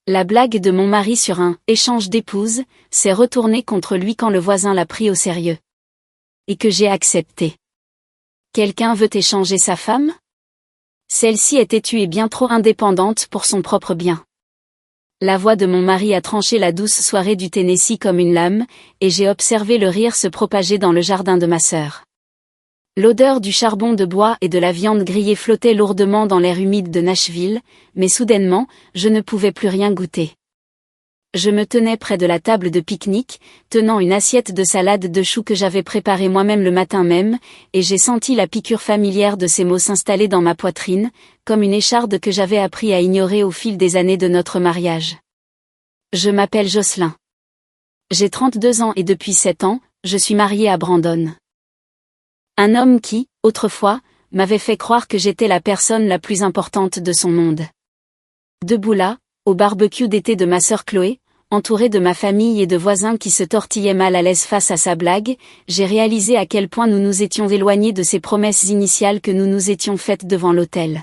La blague de mon mari sur un « échange d'épouses » s'est retournée contre lui quand le voisin l'a pris au sérieux. Et que j'ai accepté. Quelqu'un veut échanger sa femme? Celle-ci est têtue et bien trop indépendante pour son propre bien. La voix de mon mari a tranché la douce soirée du Tennessee comme une lame, et j'ai observé le rire se propager dans le jardin de ma sœur. L'odeur du charbon de bois et de la viande grillée flottait lourdement dans l'air humide de Nashville, mais soudainement, je ne pouvais plus rien goûter. Je me tenais près de la table de pique-nique, tenant une assiette de salade de choux que j'avais préparée moi-même le matin même, et j'ai senti la piqûre familière de ces mots s'installer dans ma poitrine, comme une écharde que j'avais appris à ignorer au fil des années de notre mariage. Je m'appelle Jocelyn. J'ai 32 ans et depuis 7 ans, je suis mariée à Brandon. Un homme qui, autrefois, m'avait fait croire que j'étais la personne la plus importante de son monde. Debout là, au barbecue d'été de ma sœur Chloé, entouré de ma famille et de voisins qui se tortillaient mal à l'aise face à sa blague, j'ai réalisé à quel point nous nous étions éloignés de ces promesses initiales que nous nous étions faites devant l'autel.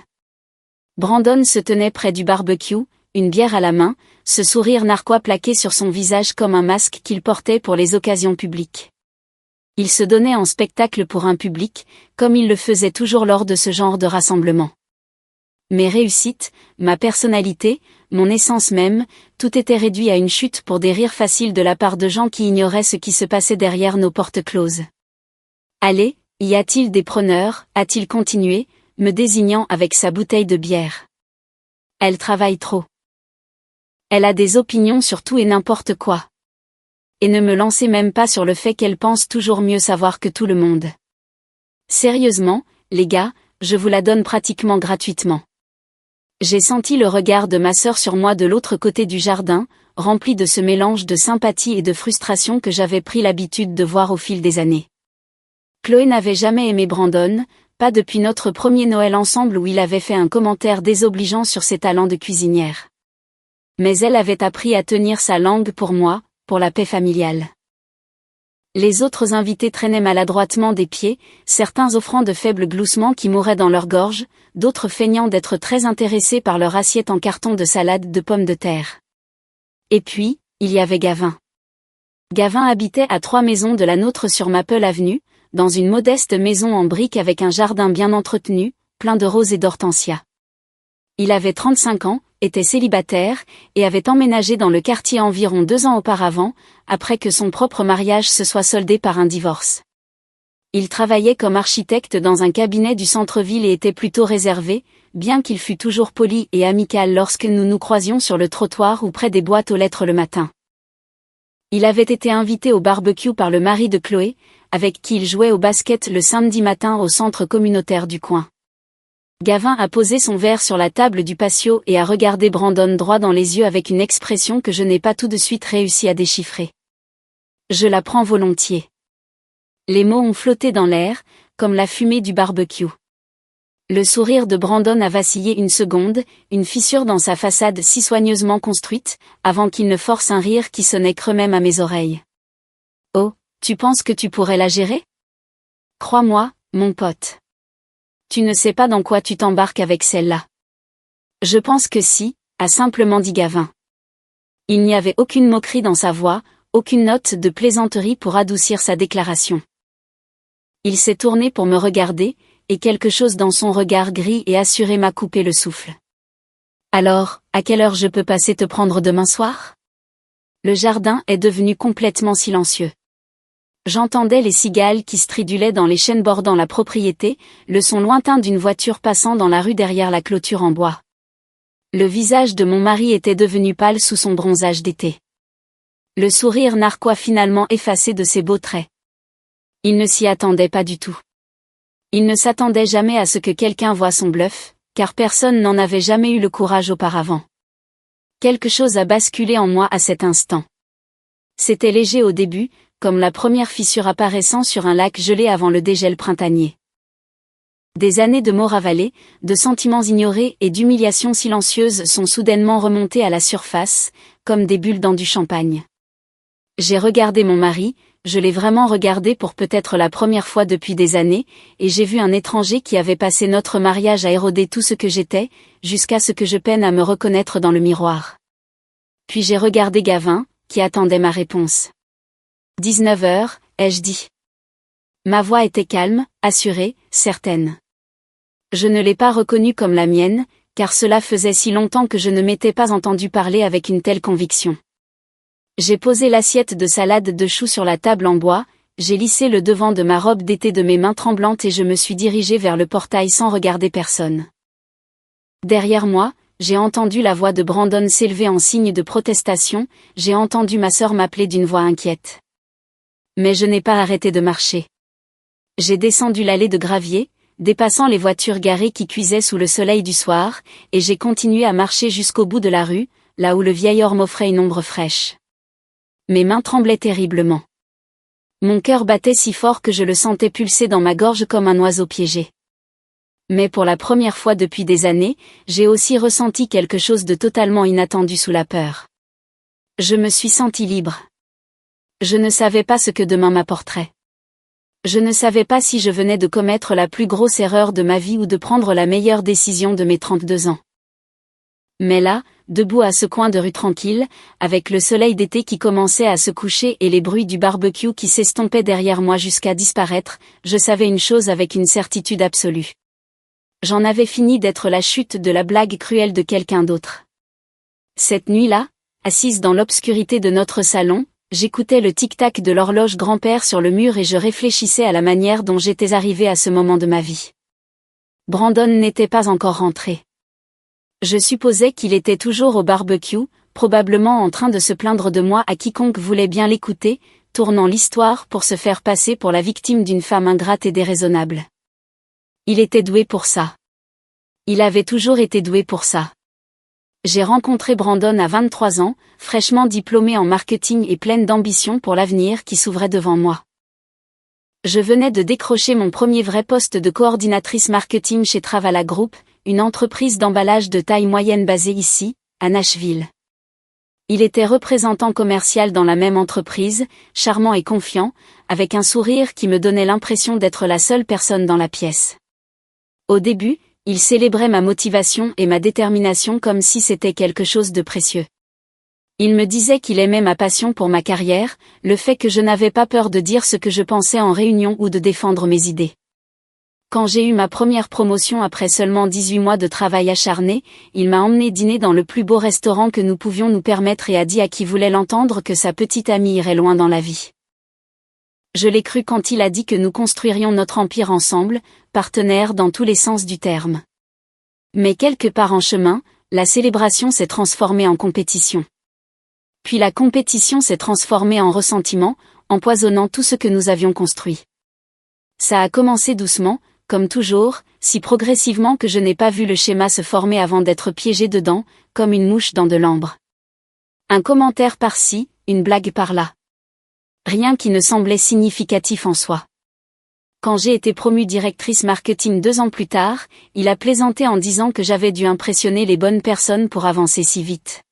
Brandon se tenait près du barbecue, une bière à la main, ce sourire narquois plaqué sur son visage comme un masque qu'il portait pour les occasions publiques. Il se donnait en spectacle pour un public, comme il le faisait toujours lors de ce genre de rassemblement. Mes réussites, ma personnalité, mon essence même, tout était réduit à une chute pour des rires faciles de la part de gens qui ignoraient ce qui se passait derrière nos portes closes. Allez, y a-t-il des preneurs, a-t-il continué, me désignant avec sa bouteille de bière. Elle travaille trop. Elle a des opinions sur tout et n'importe quoi. Et ne me lancez même pas sur le fait qu'elle pense toujours mieux savoir que tout le monde. Sérieusement, les gars, je vous la donne pratiquement gratuitement. J'ai senti le regard de ma sœur sur moi de l'autre côté du jardin, rempli de ce mélange de sympathie et de frustration que j'avais pris l'habitude de voir au fil des années. Chloé n'avait jamais aimé Brandon, pas depuis notre premier Noël ensemble où il avait fait un commentaire désobligeant sur ses talents de cuisinière. Mais elle avait appris à tenir sa langue pour moi, pour la paix familiale. Les autres invités traînaient maladroitement des pieds, certains offrant de faibles gloussements qui mouraient dans leur gorge, d'autres feignant d'être très intéressés par leur assiette en carton de salade de pommes de terre. Et puis, il y avait Gavin. Gavin habitait à 3 maisons de la nôtre sur Maple Avenue, dans une modeste maison en briques avec un jardin bien entretenu, plein de roses et d'hortensias. Il avait 35 ans, était célibataire, et avait emménagé dans le quartier environ 2 ans auparavant, après que son propre mariage se soit soldé par un divorce. Il travaillait comme architecte dans un cabinet du centre-ville et était plutôt réservé, bien qu'il fût toujours poli et amical lorsque nous nous croisions sur le trottoir ou près des boîtes aux lettres le matin. Il avait été invité au barbecue par le mari de Chloé, avec qui il jouait au basket le samedi matin au centre communautaire du coin. Gavin a posé son verre sur la table du patio et a regardé Brandon droit dans les yeux avec une expression que je n'ai pas tout de suite réussi à déchiffrer. Je la prends volontiers. Les mots ont flotté dans l'air, comme la fumée du barbecue. Le sourire de Brandon a vacillé une seconde, une fissure dans sa façade si soigneusement construite, avant qu'il ne force un rire qui sonnait creux même à mes oreilles. Oh, tu penses que tu pourrais la gérer? Crois-moi, mon pote. Tu ne sais pas dans quoi tu t'embarques avec celle-là. Je pense que si, a simplement dit Gavin. Il n'y avait aucune moquerie dans sa voix, aucune note de plaisanterie pour adoucir sa déclaration. Il s'est tourné pour me regarder, et quelque chose dans son regard gris et assuré m'a coupé le souffle. Alors, à quelle heure je peux passer te prendre demain soir? Le jardin est devenu complètement silencieux. J'entendais les cigales qui stridulaient dans les chênes bordant la propriété, le son lointain d'une voiture passant dans la rue derrière la clôture en bois. Le visage de mon mari était devenu pâle sous son bronzage d'été. Le sourire narquois finalement effacé de ses beaux traits. Il ne s'y attendait pas du tout. Il ne s'attendait jamais à ce que quelqu'un voie son bluff, car personne n'en avait jamais eu le courage auparavant. Quelque chose a basculé en moi à cet instant. C'était léger au début, comme la première fissure apparaissant sur un lac gelé avant le dégel printanier. Des années de mots ravalés, de sentiments ignorés et d'humiliations silencieuses sont soudainement remontés à la surface, comme des bulles dans du champagne. J'ai regardé mon mari, je l'ai vraiment regardé pour peut-être la première fois depuis des années, et j'ai vu un étranger qui avait passé notre mariage à éroder tout ce que j'étais, jusqu'à ce que je peine à me reconnaître dans le miroir. Puis j'ai regardé Gavin, qui attendait ma réponse. 19h, ai-je dit. Ma voix était calme, assurée, certaine. Je ne l'ai pas reconnue comme la mienne, car cela faisait si longtemps que je ne m'étais pas entendu parler avec une telle conviction. J'ai posé l'assiette de salade de choux sur la table en bois, j'ai lissé le devant de ma robe d'été de mes mains tremblantes et je me suis dirigée vers le portail sans regarder personne. Derrière moi, j'ai entendu la voix de Brandon s'élever en signe de protestation, j'ai entendu ma sœur m'appeler d'une voix inquiète. Mais je n'ai pas arrêté de marcher. J'ai descendu l'allée de gravier, dépassant les voitures garées qui cuisaient sous le soleil du soir, et j'ai continué à marcher jusqu'au bout de la rue, là où le vieil or m'offrait une ombre fraîche. Mes mains tremblaient terriblement. Mon cœur battait si fort que je le sentais pulser dans ma gorge comme un oiseau piégé. Mais pour la première fois depuis des années, j'ai aussi ressenti quelque chose de totalement inattendu sous la peur. Je me suis sentie libre. Je ne savais pas ce que demain m'apporterait. Je ne savais pas si je venais de commettre la plus grosse erreur de ma vie ou de prendre la meilleure décision de mes 32 ans. Mais là, debout à ce coin de rue tranquille, avec le soleil d'été qui commençait à se coucher et les bruits du barbecue qui s'estompaient derrière moi jusqu'à disparaître, je savais une chose avec une certitude absolue. J'en avais fini d'être la chute de la blague cruelle de quelqu'un d'autre. Cette nuit-là, assise dans l'obscurité de notre salon, j'écoutais le tic-tac de l'horloge grand-père sur le mur et je réfléchissais à la manière dont j'étais arrivée à ce moment de ma vie. Brandon n'était pas encore rentré. Je supposais qu'il était toujours au barbecue, probablement en train de se plaindre de moi à quiconque voulait bien l'écouter, tournant l'histoire pour se faire passer pour la victime d'une femme ingrate et déraisonnable. Il était doué pour ça. Il avait toujours été doué pour ça. J'ai rencontré Brandon à 23 ans, fraîchement diplômée en marketing et pleine d'ambition pour l'avenir qui s'ouvrait devant moi. Je venais de décrocher mon premier vrai poste de coordinatrice marketing chez Travala Group, une entreprise d'emballage de taille moyenne basée ici, à Nashville. Il était représentant commercial dans la même entreprise, charmant et confiant, avec un sourire qui me donnait l'impression d'être la seule personne dans la pièce. Au début, il célébrait ma motivation et ma détermination comme si c'était quelque chose de précieux. Il me disait qu'il aimait ma passion pour ma carrière, le fait que je n'avais pas peur de dire ce que je pensais en réunion ou de défendre mes idées. Quand j'ai eu ma première promotion après seulement 18 mois de travail acharné, il m'a emmené dîner dans le plus beau restaurant que nous pouvions nous permettre et a dit à qui voulait l'entendre que sa petite amie irait loin dans la vie. Je l'ai cru quand il a dit que nous construirions notre empire ensemble, partenaires dans tous les sens du terme. Mais quelque part en chemin, la célébration s'est transformée en compétition. Puis la compétition s'est transformée en ressentiment, empoisonnant tout ce que nous avions construit. Ça a commencé doucement, comme toujours, si progressivement que je n'ai pas vu le schéma se former avant d'être piégé dedans, comme une mouche dans de l'ambre. Un commentaire par-ci, une blague par-là. Rien qui ne semblait significatif en soi. Quand j'ai été promue directrice marketing 2 ans plus tard, il a plaisanté en disant que j'avais dû impressionner les bonnes personnes pour avancer si vite.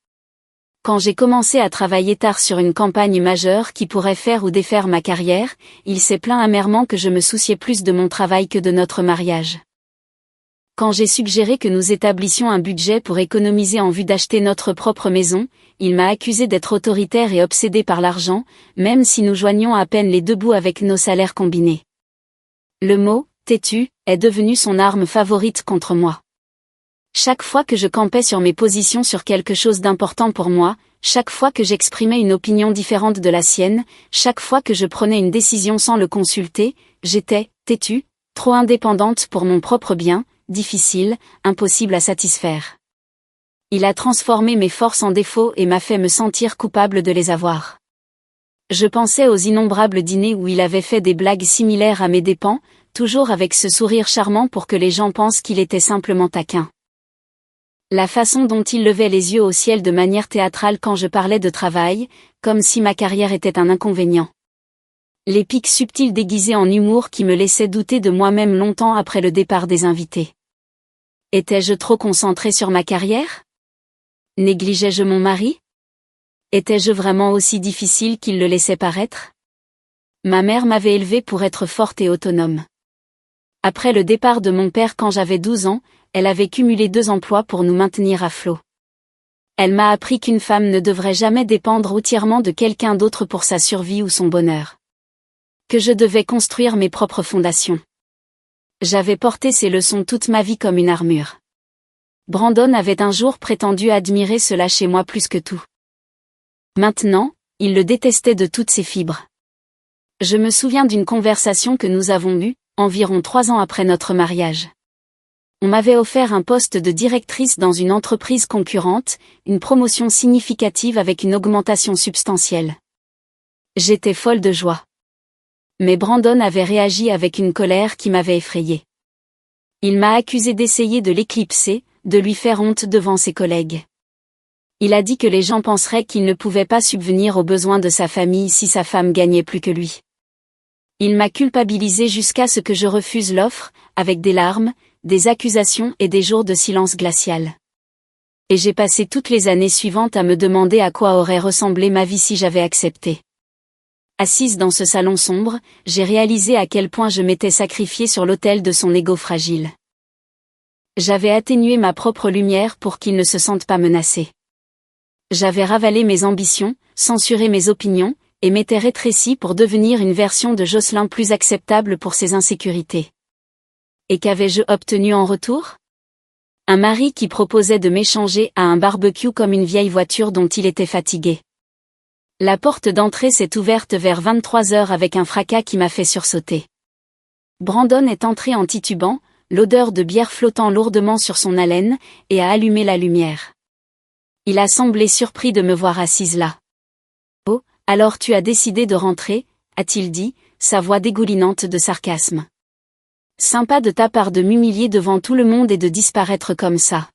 Quand j'ai commencé à travailler tard sur une campagne majeure qui pourrait faire ou défaire ma carrière, il s'est plaint amèrement que je me souciais plus de mon travail que de notre mariage. Quand j'ai suggéré que nous établissions un budget pour économiser en vue d'acheter notre propre maison, il m'a accusé d'être autoritaire et obsédé par l'argent, même si nous joignions à peine les deux bouts avec nos salaires combinés. Le mot « têtu » est devenu son arme favorite contre moi. Chaque fois que je campais sur mes positions sur quelque chose d'important pour moi, chaque fois que j'exprimais une opinion différente de la sienne, chaque fois que je prenais une décision sans le consulter, j'étais têtue, trop indépendante pour mon propre bien, difficile, impossible à satisfaire. Il a transformé mes forces en défauts et m'a fait me sentir coupable de les avoir. Je pensais aux innombrables dîners où il avait fait des blagues similaires à mes dépens, toujours avec ce sourire charmant pour que les gens pensent qu'il était simplement taquin. La façon dont il levait les yeux au ciel de manière théâtrale quand je parlais de travail, comme si ma carrière était un inconvénient. Les pics subtils déguisés en humour qui me laissaient douter de moi-même longtemps après le départ des invités. Étais-je trop concentrée sur ma carrière? Négligeais-je mon mari? Étais-je vraiment aussi difficile qu'il le laissait paraître? Ma mère m'avait élevée pour être forte et autonome. Après le départ de mon père quand j'avais 12 ans, elle avait cumulé 2 emplois pour nous maintenir à flot. Elle m'a appris qu'une femme ne devrait jamais dépendre entièrement de quelqu'un d'autre pour sa survie ou son bonheur. Que je devais construire mes propres fondations. J'avais porté ces leçons toute ma vie comme une armure. Brandon avait un jour prétendu admirer cela chez moi plus que tout. Maintenant, il le détestait de toutes ses fibres. Je me souviens d'une conversation que nous avons eue, environ 3 ans après notre mariage. On m'avait offert un poste de directrice dans une entreprise concurrente, une promotion significative avec une augmentation substantielle. J'étais folle de joie. Mais Brandon avait réagi avec une colère qui m'avait effrayée. Il m'a accusé d'essayer de l'éclipser, de lui faire honte devant ses collègues. Il a dit que les gens penseraient qu'il ne pouvait pas subvenir aux besoins de sa famille si sa femme gagnait plus que lui. Il m'a culpabilisé jusqu'à ce que je refuse l'offre, avec des larmes, des accusations et des jours de silence glacial. Et j'ai passé toutes les années suivantes à me demander à quoi aurait ressemblé ma vie si j'avais accepté. Assise dans ce salon sombre, j'ai réalisé à quel point je m'étais sacrifiée sur l'autel de son ego fragile. J'avais atténué ma propre lumière pour qu'il ne se sente pas menacé. J'avais ravalé mes ambitions, censuré mes opinions, et m'étais rétrécie pour devenir une version de Jocelyn plus acceptable pour ses insécurités. Et qu'avais-je obtenu en retour? Un mari qui proposait de m'échanger à un barbecue comme une vieille voiture dont il était fatigué. La porte d'entrée s'est ouverte vers 23 heures avec un fracas qui m'a fait sursauter. Brandon est entré en titubant, l'odeur de bière flottant lourdement sur son haleine, et a allumé la lumière. Il a semblé surpris de me voir assise là. « Oh, alors tu as décidé de rentrer » a-t-il dit, sa voix dégoulinante de sarcasme. « Sympa de ta part de m'humilier devant tout le monde et de disparaître comme ça. »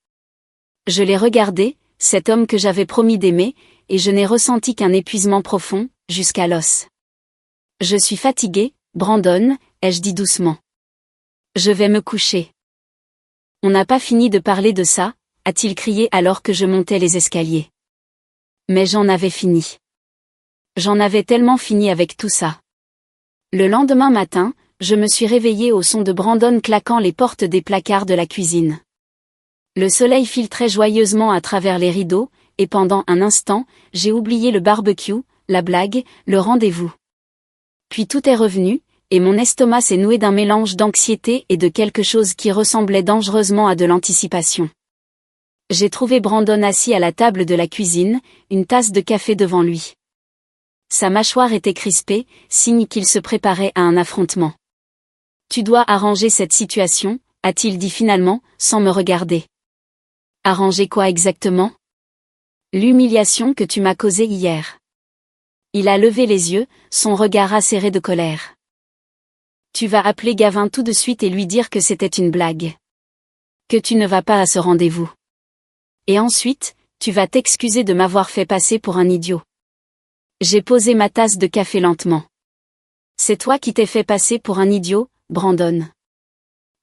Je l'ai regardé, cet homme que j'avais promis d'aimer, et je n'ai ressenti qu'un épuisement profond, jusqu'à l'os. « Je suis fatiguée, Brandon, ai-je dit doucement. Je vais me coucher. » On n'a pas fini de parler de ça, a-t-il crié alors que je montais les escaliers. Mais j'en avais fini. J'en avais tellement fini avec tout ça. Le lendemain matin, je me suis réveillée au son de Brandon claquant les portes des placards de la cuisine. Le soleil filtrait joyeusement à travers les rideaux, et pendant un instant, j'ai oublié le barbecue, la blague, le rendez-vous. Puis tout est revenu, et mon estomac s'est noué d'un mélange d'anxiété et de quelque chose qui ressemblait dangereusement à de l'anticipation. J'ai trouvé Brandon assis à la table de la cuisine, une tasse de café devant lui. Sa mâchoire était crispée, signe qu'il se préparait à un affrontement. « Tu dois arranger cette situation » a-t-il dit finalement, sans me regarder. « Arranger quoi exactement ? » « L'humiliation que tu m'as causée hier. » Il a levé les yeux, son regard acéré de colère. « Tu vas appeler Gavin tout de suite et lui dire que c'était une blague. Que tu ne vas pas à ce rendez-vous. Et ensuite, tu vas t'excuser de m'avoir fait passer pour un idiot. » J'ai posé ma tasse de café lentement. « C'est toi qui t'es fait passer pour un idiot, Brandon.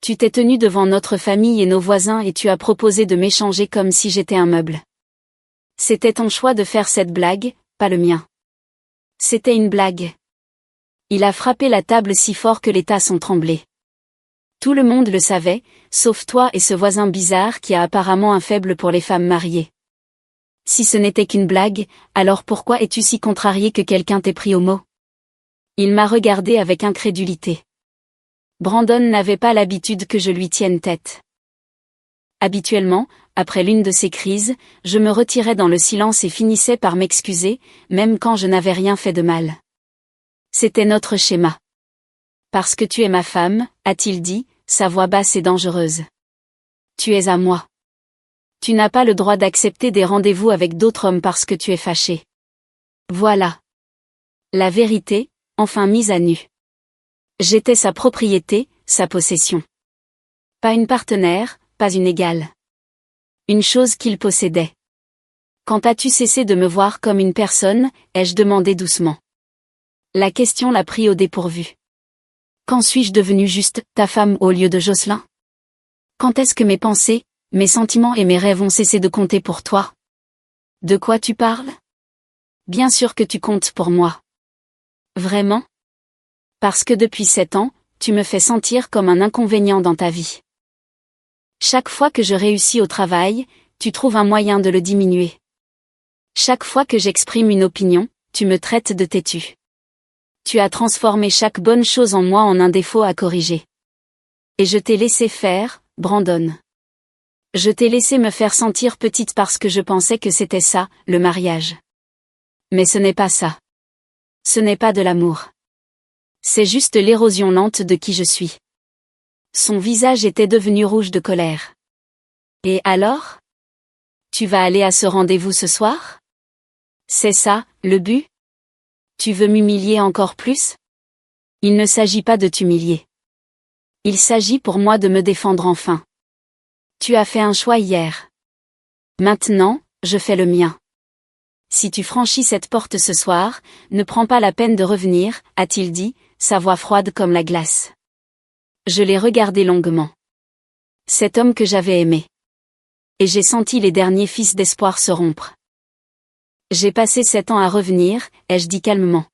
Tu t'es tenu devant notre famille et nos voisins et tu as proposé de m'échanger comme si j'étais un meuble. C'était ton choix de faire cette blague, pas le mien. C'était une blague. » Il a frappé la table si fort que les tasses ont tremblé. Tout le monde le savait, sauf toi et ce voisin bizarre qui a apparemment un faible pour les femmes mariées. Si ce n'était qu'une blague, alors pourquoi es-tu si contrarié que quelqu'un t'ait pris au mot? Il m'a regardé avec incrédulité. Brandon n'avait pas l'habitude que je lui tienne tête. Habituellement, après l'une de ces crises, je me retirais dans le silence et finissais par m'excuser, même quand je n'avais rien fait de mal. C'était notre schéma. « Parce que tu es ma femme, » a-t-il dit, sa voix basse et dangereuse. « Tu es à moi. Tu n'as pas le droit d'accepter des rendez-vous avec d'autres hommes parce que tu es fâché. » Voilà. La vérité, enfin mise à nu. J'étais sa propriété, sa possession. Pas une partenaire, pas une égale. Une chose qu'il possédait. « Quand as-tu cessé de me voir comme une personne ?» ai-je demandé doucement. La question l'a pris au dépourvu. Quand suis-je devenue juste ta femme au lieu de Jocelyn? Quand est-ce que mes pensées, mes sentiments et mes rêves ont cessé de compter pour toi? De quoi tu parles? Bien sûr que tu comptes pour moi. Vraiment? Parce que depuis 7 ans, tu me fais sentir comme un inconvénient dans ta vie. Chaque fois que je réussis au travail, tu trouves un moyen de le diminuer. Chaque fois que j'exprime une opinion, tu me traites de têtu. Tu as transformé chaque bonne chose en moi en un défaut à corriger. Et je t'ai laissé faire, Brandon. Je t'ai laissé me faire sentir petite parce que je pensais que c'était ça, le mariage. Mais ce n'est pas ça. Ce n'est pas de l'amour. C'est juste l'érosion lente de qui je suis. Son visage était devenu rouge de colère. Et alors? Tu vas aller à ce rendez-vous ce soir? C'est ça, le but? Tu veux m'humilier encore plus? Il ne s'agit pas de t'humilier. Il s'agit pour moi de me défendre enfin. Tu as fait un choix hier. Maintenant, je fais le mien. Si tu franchis cette porte ce soir, ne prends pas la peine de revenir, a-t-il dit, sa voix froide comme la glace. Je l'ai regardé longuement. Cet homme que j'avais aimé. Et j'ai senti les derniers fils d'espoir se rompre. J'ai passé 7 ans à revenir, ai-je dit calmement.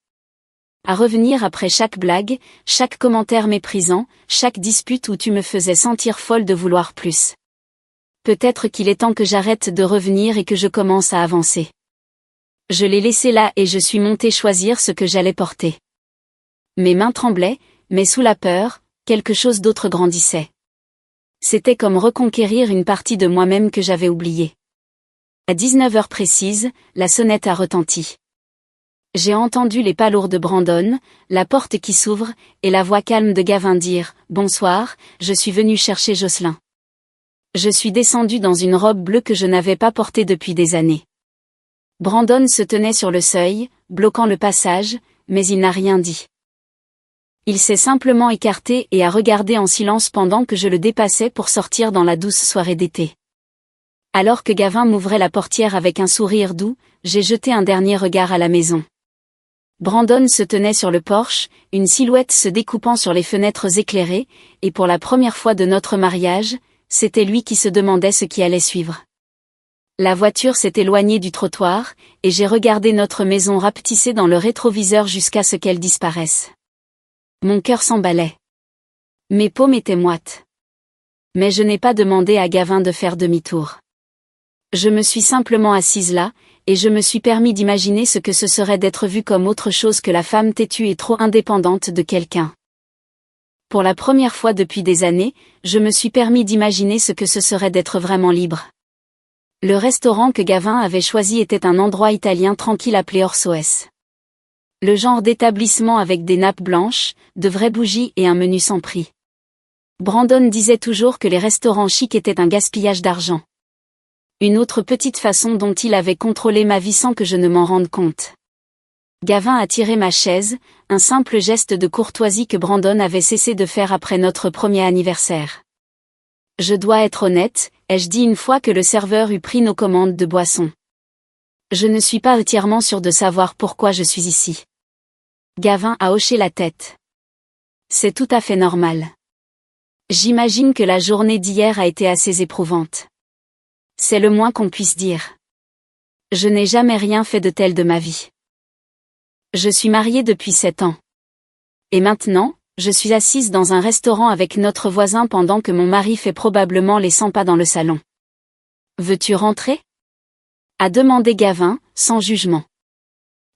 À revenir après chaque blague, chaque commentaire méprisant, chaque dispute où tu me faisais sentir folle de vouloir plus. Peut-être qu'il est temps que j'arrête de revenir et que je commence à avancer. Je l'ai laissé là et je suis montée choisir ce que j'allais porter. Mes mains tremblaient, mais sous la peur, quelque chose d'autre grandissait. C'était comme reconquérir une partie de moi-même que j'avais oubliée. À 19 heures précises, la sonnette a retenti. J'ai entendu les pas lourds de Brandon, la porte qui s'ouvre, et la voix calme de Gavin dire « Bonsoir, je suis venu chercher Jocelyn ». Je suis descendu dans une robe bleue que je n'avais pas portée depuis des années. Brandon se tenait sur le seuil, bloquant le passage, mais il n'a rien dit. Il s'est simplement écarté et a regardé en silence pendant que je le dépassais pour sortir dans la douce soirée d'été. Alors que Gavin m'ouvrait la portière avec un sourire doux, j'ai jeté un dernier regard à la maison. Brandon se tenait sur le porche, une silhouette se découpant sur les fenêtres éclairées, et pour la première fois de notre mariage, c'était lui qui se demandait ce qui allait suivre. La voiture s'est éloignée du trottoir, et j'ai regardé notre maison rapetissée dans le rétroviseur jusqu'à ce qu'elle disparaisse. Mon cœur s'emballait. Mes paumes étaient moites. Mais je n'ai pas demandé à Gavin de faire demi-tour. Je me suis simplement assise là, et je me suis permis d'imaginer ce que ce serait d'être vue comme autre chose que la femme têtue et trop indépendante de quelqu'un. Pour la première fois depuis des années, je me suis permis d'imaginer ce que ce serait d'être vraiment libre. Le restaurant que Gavin avait choisi était un endroit italien tranquille appelé Orsoès. Le genre d'établissement avec des nappes blanches, de vraies bougies et un menu sans prix. Brandon disait toujours que les restaurants chics étaient un gaspillage d'argent. Une autre petite façon dont il avait contrôlé ma vie sans que je ne m'en rende compte. Gavin a tiré ma chaise, un simple geste de courtoisie que Brandon avait cessé de faire après notre premier anniversaire. Je dois être honnête, ai-je dit une fois que le serveur eut pris nos commandes de boissons. Je ne suis pas entièrement sûre de savoir pourquoi je suis ici. Gavin a hoché la tête. C'est tout à fait normal. J'imagine que la journée d'hier a été assez éprouvante. C'est le moins qu'on puisse dire. Je n'ai jamais rien fait de tel de ma vie. Je suis mariée depuis 7 ans. Et maintenant, je suis assise dans un restaurant avec notre voisin pendant que mon mari fait probablement les 100 pas dans le salon. Veux-tu rentrer? A demandé Gavin, sans jugement.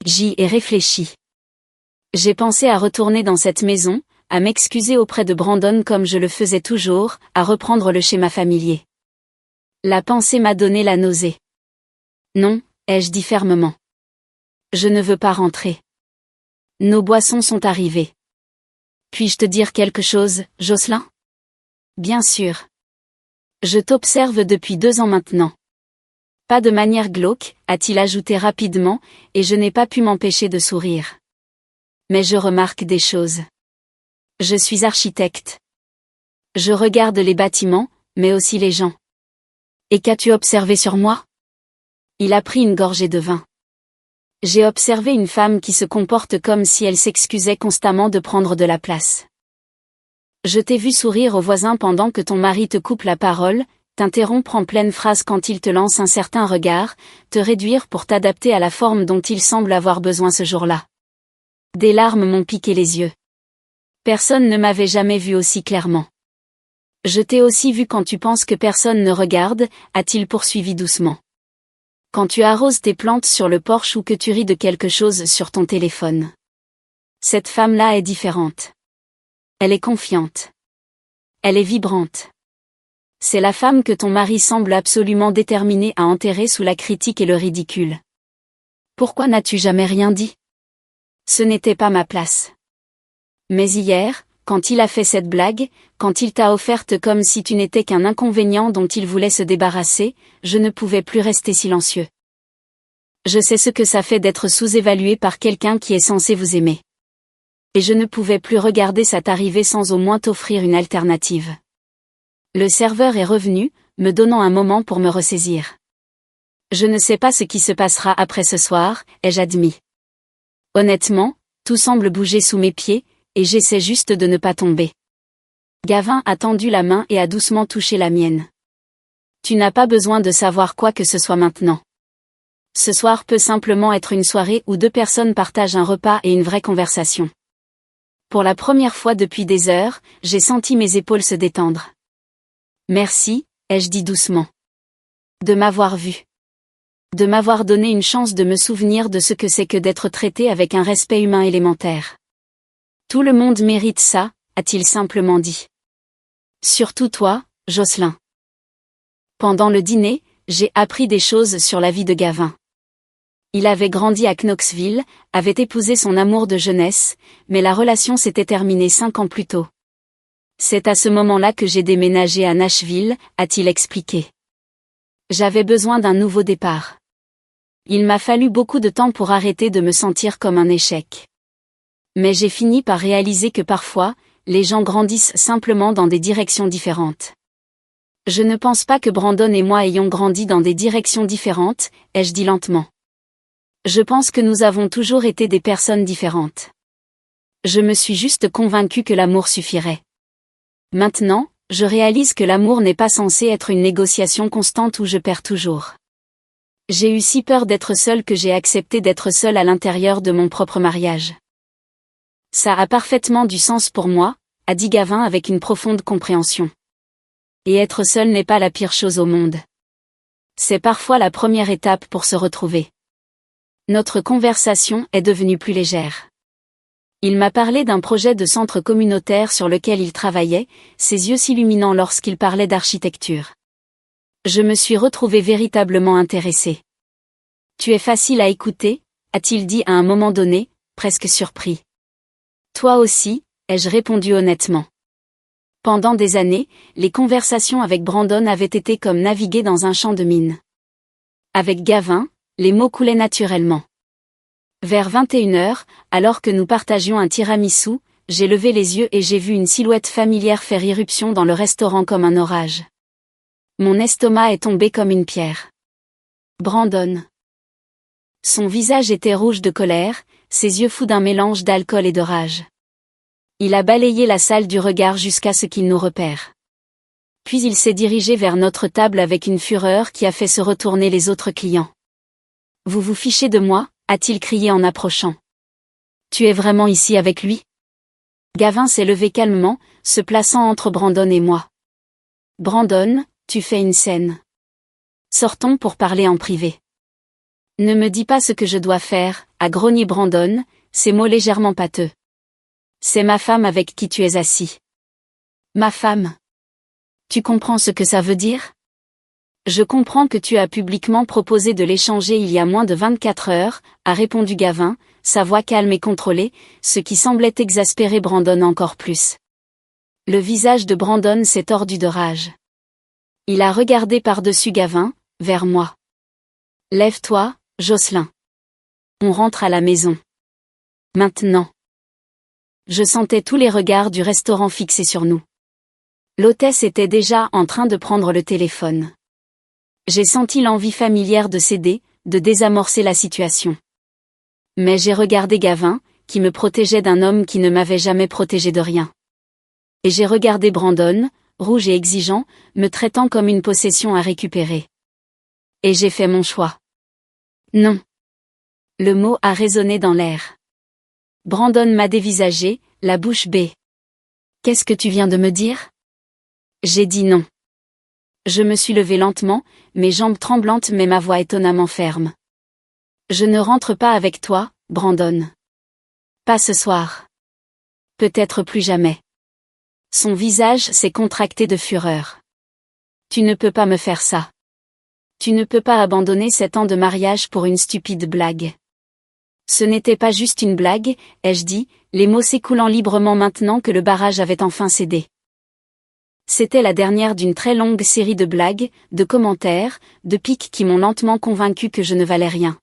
J'y ai réfléchi. J'ai pensé à retourner dans cette maison, à m'excuser auprès de Brandon comme je le faisais toujours, à reprendre le schéma familier. La pensée m'a donné la nausée. Non, ai-je dit fermement. Je ne veux pas rentrer. Nos boissons sont arrivées. Puis-je te dire quelque chose, Jocelyn? Bien sûr. Je t'observe depuis 2 ans maintenant. Pas de manière glauque, a-t-il ajouté rapidement, et je n'ai pas pu m'empêcher de sourire. Mais je remarque des choses. Je suis architecte. Je regarde les bâtiments, mais aussi les gens. Et qu'as-tu observé sur moi? Il a pris une gorgée de vin. J'ai observé une femme qui se comporte comme si elle s'excusait constamment de prendre de la place. Je t'ai vu sourire au voisin pendant que ton mari te coupe la parole, t'interrompre en pleine phrase quand il te lance un certain regard, te réduire pour t'adapter à la forme dont il semble avoir besoin ce jour-là. Des larmes m'ont piqué les yeux. Personne ne m'avait jamais vu aussi clairement. Je t'ai aussi vu quand tu penses que personne ne regarde, a-t-il poursuivi doucement. Quand tu arroses tes plantes sur le porche ou que tu ris de quelque chose sur ton téléphone. Cette femme-là est différente. Elle est confiante. Elle est vibrante. C'est la femme que ton mari semble absolument déterminé à enterrer sous la critique et le ridicule. Pourquoi n'as-tu jamais rien dit? Ce n'était pas ma place. Mais hier, quand il a fait cette blague, quand il t'a offerte comme si tu n'étais qu'un inconvénient dont il voulait se débarrasser, je ne pouvais plus rester silencieux. Je sais ce que ça fait d'être sous-évalué par quelqu'un qui est censé vous aimer. Et je ne pouvais plus regarder ça t'arriver sans au moins t'offrir une alternative. Le serveur est revenu, me donnant un moment pour me ressaisir. Je ne sais pas ce qui se passera après ce soir, ai-je admis. Honnêtement, tout semble bouger sous mes pieds, et j'essaie juste de ne pas tomber. Gavin a tendu la main et a doucement touché la mienne. Tu n'as pas besoin de savoir quoi que ce soit maintenant. Ce soir peut simplement être une soirée où deux personnes partagent un repas et une vraie conversation. Pour la première fois depuis des heures, j'ai senti mes épaules se détendre. Merci, ai-je dit doucement. De m'avoir vu. De m'avoir donné une chance de me souvenir de ce que c'est que d'être traité avec un respect humain élémentaire. Tout le monde mérite ça, a-t-il simplement dit. Surtout toi, Jocelyn. Pendant le dîner, j'ai appris des choses sur la vie de Gavin. Il avait grandi à Knoxville, avait épousé son amour de jeunesse, mais la relation s'était terminée 5 ans plus tôt. C'est à ce moment-là que j'ai déménagé à Nashville, a-t-il expliqué. J'avais besoin d'un nouveau départ. Il m'a fallu beaucoup de temps pour arrêter de me sentir comme un échec. Mais j'ai fini par réaliser que parfois, les gens grandissent simplement dans des directions différentes. Je ne pense pas que Brandon et moi ayons grandi dans des directions différentes, ai-je dit lentement. Je pense que nous avons toujours été des personnes différentes. Je me suis juste convaincue que l'amour suffirait. Maintenant, je réalise que l'amour n'est pas censé être une négociation constante où je perds toujours. J'ai eu si peur d'être seule que j'ai accepté d'être seule à l'intérieur de mon propre mariage. Ça a parfaitement du sens pour moi, a dit Gavin avec une profonde compréhension. Et être seul n'est pas la pire chose au monde. C'est parfois la première étape pour se retrouver. Notre conversation est devenue plus légère. Il m'a parlé d'un projet de centre communautaire sur lequel il travaillait, ses yeux s'illuminant lorsqu'il parlait d'architecture. Je me suis retrouvée véritablement intéressée. Tu es facile à écouter, a-t-il dit à un moment donné, presque surpris. Toi aussi, ai-je répondu honnêtement. Pendant des années, les conversations avec Brandon avaient été comme naviguer dans un champ de mines. Avec Gavin, les mots coulaient naturellement. Vers 21h, alors que nous partagions un tiramisu, j'ai levé les yeux et j'ai vu une silhouette familière faire irruption dans le restaurant comme un orage. Mon estomac est tombé comme une pierre. Brandon. Son visage était rouge de colère, ses yeux fous d'un mélange d'alcool et de rage. Il a balayé la salle du regard jusqu'à ce qu'il nous repère. Puis il s'est dirigé vers notre table avec une fureur qui a fait se retourner les autres clients. Vous vous fichez de moi, a-t-il crié en approchant. Tu es vraiment ici avec lui? Gavin s'est levé calmement, se plaçant entre Brandon et moi. Brandon, tu fais une scène. Sortons pour parler en privé. Ne me dis pas ce que je dois faire, a grogné Brandon, ses mots légèrement pâteux. C'est ma femme avec qui tu es assis. Ma femme. Tu comprends ce que ça veut dire? Je comprends que tu as publiquement proposé de l'échanger il y a moins de 24 heures, a répondu Gavin, sa voix calme et contrôlée, ce qui semblait exaspérer Brandon encore plus. Le visage de Brandon s'est tordu de rage. Il a regardé par-dessus Gavin, vers moi. Lève-toi, Jocelyn. On rentre à la maison. Maintenant. Je sentais tous les regards du restaurant fixés sur nous. L'hôtesse était déjà en train de prendre le téléphone. J'ai senti l'envie familière de céder, de désamorcer la situation. Mais j'ai regardé Gavin, qui me protégeait d'un homme qui ne m'avait jamais protégé de rien. Et j'ai regardé Brandon, rouge et exigeant, me traitant comme une possession à récupérer. Et j'ai fait mon choix. Non. Le mot a résonné dans l'air. Brandon m'a dévisagé, la bouche bée. Qu'est-ce que tu viens de me dire? J'ai dit non. Je me suis levée lentement, mes jambes tremblantes mais ma voix étonnamment ferme. Je ne rentre pas avec toi, Brandon. Pas ce soir. Peut-être plus jamais. Son visage s'est contracté de fureur. Tu ne peux pas me faire ça. Tu ne peux pas abandonner 7 ans de mariage pour une stupide blague. Ce n'était pas juste une blague, ai-je dit, les mots s'écoulant librement maintenant que le barrage avait enfin cédé. C'était la dernière d'une très longue série de blagues, de commentaires, de piques qui m'ont lentement convaincu que je ne valais rien.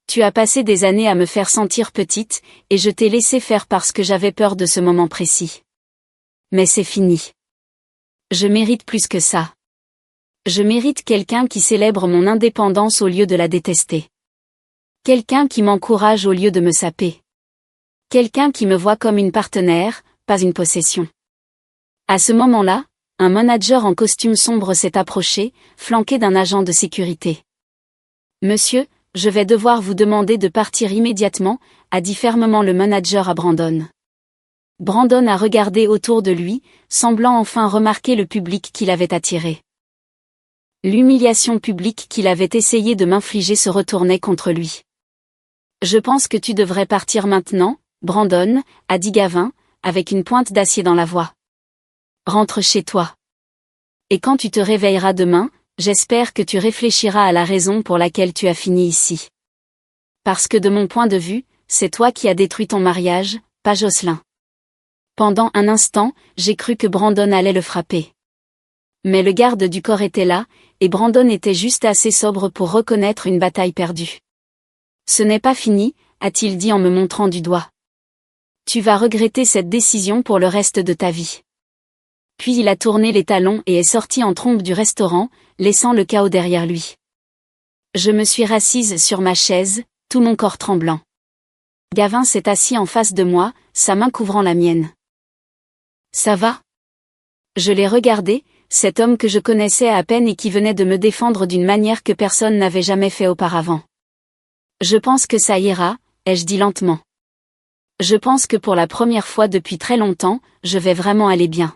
Tu as passé des années à me faire sentir petite, et je t'ai laissé faire parce que j'avais peur de ce moment précis. Mais c'est fini. Je mérite plus que ça. Je mérite quelqu'un qui célèbre mon indépendance au lieu de la détester. Quelqu'un qui m'encourage au lieu de me saper. Quelqu'un qui me voit comme une partenaire, pas une possession. À ce moment-là, un manager en costume sombre s'est approché, flanqué d'un agent de sécurité. Monsieur, je vais devoir vous demander de partir immédiatement, a dit fermement le manager à Brandon. Brandon a regardé autour de lui, semblant enfin remarquer le public qu'il avait attiré. L'humiliation publique qu'il avait essayé de m'infliger se retournait contre lui. Je pense que tu devrais partir maintenant, Brandon, a dit Gavin, avec une pointe d'acier dans la voix. Rentre chez toi. Et quand tu te réveilleras demain, j'espère que tu réfléchiras à la raison pour laquelle tu as fini ici. Parce que de mon point de vue, c'est toi qui as détruit ton mariage, pas Jocelyn. Pendant un instant, j'ai cru que Brandon allait le frapper. Mais le garde du corps était là, et Brandon était juste assez sobre pour reconnaître une bataille perdue. Ce n'est pas fini, a-t-il dit en me montrant du doigt. Tu vas regretter cette décision pour le reste de ta vie. Puis il a tourné les talons et est sorti en trombe du restaurant, laissant le chaos derrière lui. Je me suis rassise sur ma chaise, tout mon corps tremblant. Gavin s'est assis en face de moi, sa main couvrant la mienne. Ça va? Je l'ai regardé, cet homme que je connaissais à peine et qui venait de me défendre d'une manière que personne n'avait jamais fait auparavant. Je pense que ça ira, ai-je dit lentement. Je pense que pour la première fois depuis très longtemps, je vais vraiment aller bien.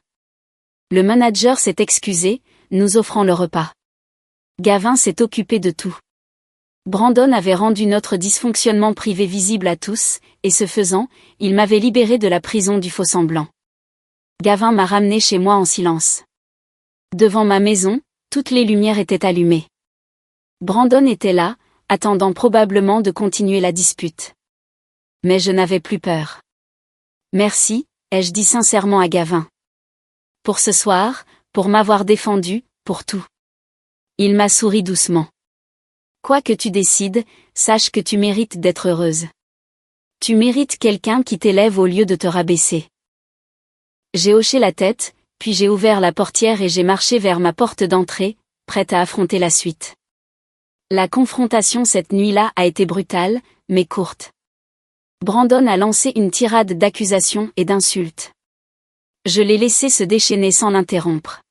Le manager s'est excusé, nous offrant le repas. Gavin s'est occupé de tout. Brandon avait rendu notre dysfonctionnement privé visible à tous, et ce faisant, il m'avait libéré de la prison du faux-semblant. Gavin m'a ramené chez moi en silence. Devant ma maison, toutes les lumières étaient allumées. Brandon était là, attendant probablement de continuer la dispute. Mais je n'avais plus peur. Merci, ai-je dit sincèrement à Gavin. Pour ce soir, pour m'avoir défendu, pour tout. Il m'a souri doucement. Quoi que tu décides, sache que tu mérites d'être heureuse. Tu mérites quelqu'un qui t'élève au lieu de te rabaisser. J'ai hoché la tête, puis j'ai ouvert la portière et j'ai marché vers ma porte d'entrée, prête à affronter la suite. La confrontation cette nuit-là a été brutale, mais courte. Brandon a lancé une tirade d'accusations et d'insultes. Je l'ai laissé se déchaîner sans l'interrompre.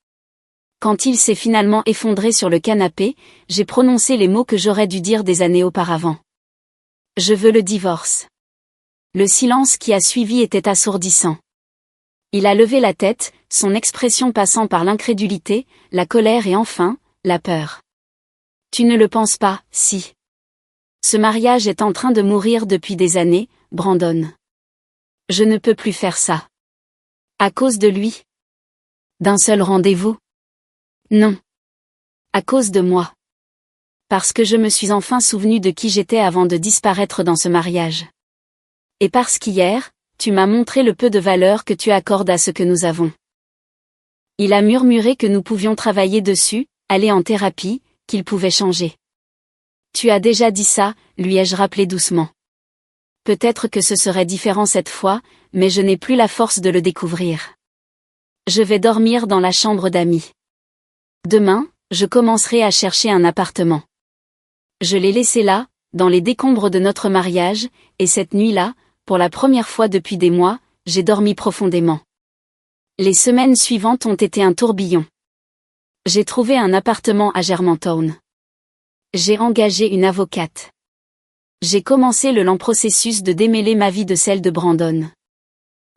Quand il s'est finalement effondré sur le canapé, j'ai prononcé les mots que j'aurais dû dire des années auparavant. Je veux le divorce. Le silence qui a suivi était assourdissant. Il a levé la tête, son expression passant par l'incrédulité, la colère et enfin, la peur. Tu ne le penses pas, si. Ce mariage est en train de mourir depuis des années, Brandon. Je ne peux plus faire ça. À cause de lui? D'un seul rendez-vous? Non. À cause de moi. Parce que je me suis enfin souvenu de qui j'étais avant de disparaître dans ce mariage. Et parce qu'hier, tu m'as montré le peu de valeur que tu accordes à ce que nous avons. Il a murmuré que nous pouvions travailler dessus, aller en thérapie, qu'il pouvait changer. Tu as déjà dit ça, lui ai-je rappelé doucement. Peut-être que ce serait différent cette fois, mais je n'ai plus la force de le découvrir. Je vais dormir dans la chambre d'amis. Demain, je commencerai à chercher un appartement. Je l'ai laissé là, dans les décombres de notre mariage, et cette nuit-là, pour la première fois depuis des mois, j'ai dormi profondément. Les semaines suivantes ont été un tourbillon. J'ai trouvé un appartement à Germantown. J'ai engagé une avocate. J'ai commencé le lent processus de démêler ma vie de celle de Brandon.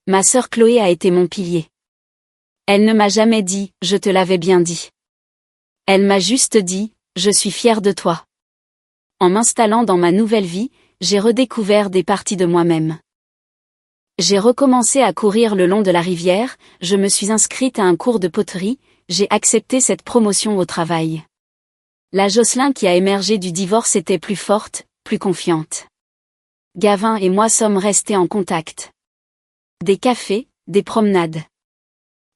Ma sœur Chloé a été mon pilier. Elle ne m'a jamais dit « je te l'avais bien dit ». Elle m'a juste dit, je suis fière de toi. En m'installant dans ma nouvelle vie, j'ai redécouvert des parties de moi-même. J'ai recommencé à courir le long de la rivière, je me suis inscrite à un cours de poterie, j'ai accepté cette promotion au travail. La Jocelyn qui a émergé du divorce était plus forte, plus confiante. Gavin et moi sommes restés en contact. Des cafés, des promenades.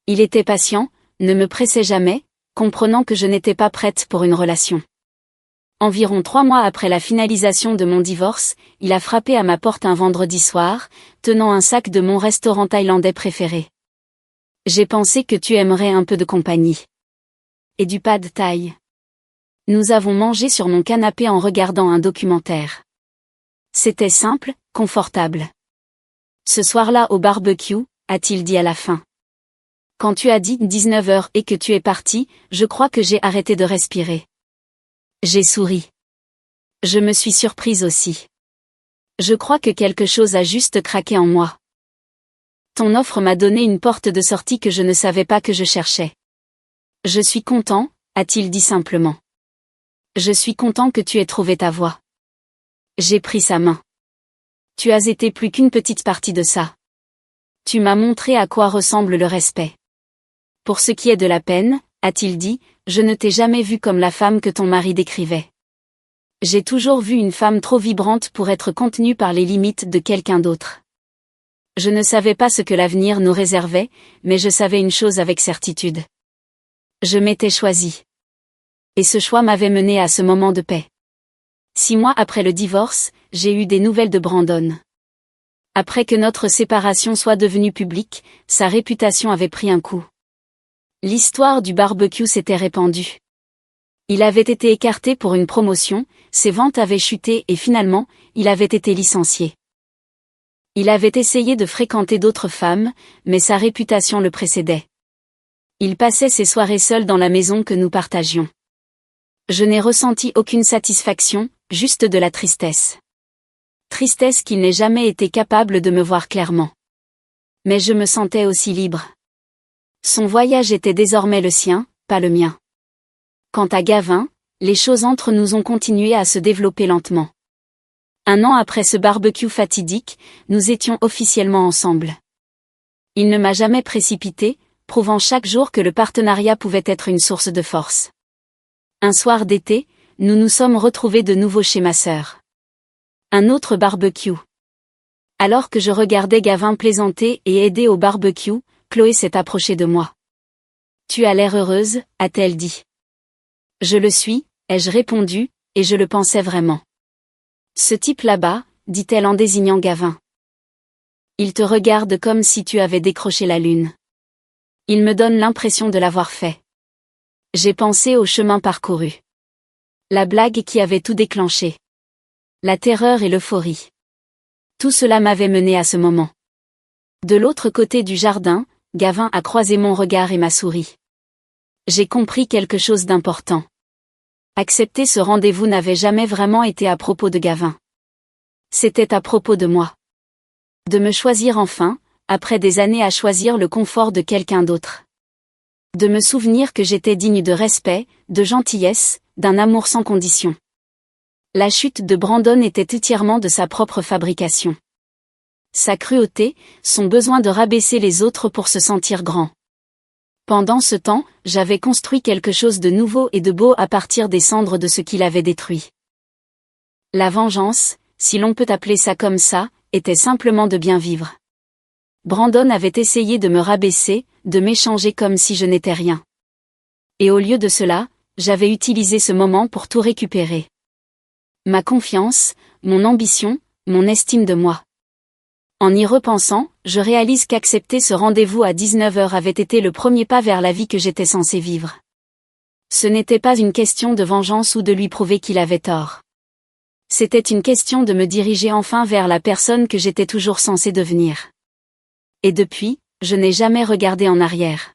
Il était patient, ne me pressait jamais, comprenant que je n'étais pas prête pour une relation. Environ 3 mois après la finalisation de mon divorce, il a frappé à ma porte un vendredi soir, tenant un sac de mon restaurant thaïlandais préféré. J'ai pensé que tu aimerais un peu de compagnie. Et du pad thaï. Nous avons mangé sur mon canapé en regardant un documentaire. C'était simple, confortable. Ce soir-là au barbecue, a-t-il dit à la fin. Quand tu as dit 19h et que tu es parti, je crois que j'ai arrêté de respirer. J'ai souri. Je me suis surprise aussi. Je crois que quelque chose a juste craqué en moi. Ton offre m'a donné une porte de sortie que je ne savais pas que je cherchais. Je suis content, a-t-il dit simplement. Je suis content que tu aies trouvé ta voie. J'ai pris sa main. Tu as été plus qu'une petite partie de ça. Tu m'as montré à quoi ressemble le respect. Pour ce qui est de la peine, a-t-il dit, je ne t'ai jamais vue comme la femme que ton mari décrivait. J'ai toujours vu une femme trop vibrante pour être contenue par les limites de quelqu'un d'autre. Je ne savais pas ce que l'avenir nous réservait, mais je savais une chose avec certitude. Je m'étais choisie. Et ce choix m'avait mené à ce moment de paix. 6 mois après le divorce, j'ai eu des nouvelles de Brandon. Après que notre séparation soit devenue publique, sa réputation avait pris un coup. L'histoire du barbecue s'était répandue. Il avait été écarté pour une promotion, ses ventes avaient chuté et finalement, il avait été licencié. Il avait essayé de fréquenter d'autres femmes, mais sa réputation le précédait. Il passait ses soirées seul dans la maison que nous partagions. Je n'ai ressenti aucune satisfaction, juste de la tristesse. Tristesse qu'il n'ait jamais été capable de me voir clairement. Mais je me sentais aussi libre. Son voyage était désormais le sien, pas le mien. Quant à Gavin, les choses entre nous ont continué à se développer lentement. 1 an après ce barbecue fatidique, nous étions officiellement ensemble. Il ne m'a jamais précipité, prouvant chaque jour que le partenariat pouvait être une source de force. Un soir d'été, nous nous sommes retrouvés de nouveau chez ma sœur. Un autre barbecue. Alors que je regardais Gavin plaisanter et aider au barbecue, Chloé s'est approchée de moi. « Tu as l'air heureuse », a-t-elle dit. « Je le suis », ai-je répondu, et je le pensais vraiment. « Ce type là-bas », dit-elle en désignant Gavin. « Il te regarde comme si tu avais décroché la lune. Il me donne l'impression de l'avoir fait. » J'ai pensé au chemin parcouru. La blague qui avait tout déclenché. La terreur et l'euphorie. Tout cela m'avait mené à ce moment. De l'autre côté du jardin, Gavin a croisé mon regard et m'a souri. J'ai compris quelque chose d'important. Accepter ce rendez-vous n'avait jamais vraiment été à propos de Gavin. C'était à propos de moi. De me choisir enfin, après des années à choisir le confort de quelqu'un d'autre. De me souvenir que j'étais digne de respect, de gentillesse, d'un amour sans condition. La chute de Brandon était entièrement de sa propre fabrication. Sa cruauté, son besoin de rabaisser les autres pour se sentir grand. Pendant ce temps, j'avais construit quelque chose de nouveau et de beau à partir des cendres de ce qu'il avait détruit. La vengeance, si l'on peut appeler ça comme ça, était simplement de bien vivre. Brandon avait essayé de me rabaisser, de m'échanger comme si je n'étais rien. Et au lieu de cela, j'avais utilisé ce moment pour tout récupérer. Ma confiance, mon ambition, mon estime de moi. En y repensant, je réalise qu'accepter ce rendez-vous à 19h avait été le premier pas vers la vie que j'étais censée vivre. Ce n'était pas une question de vengeance ou de lui prouver qu'il avait tort. C'était une question de me diriger enfin vers la personne que j'étais toujours censée devenir. Et depuis, je n'ai jamais regardé en arrière.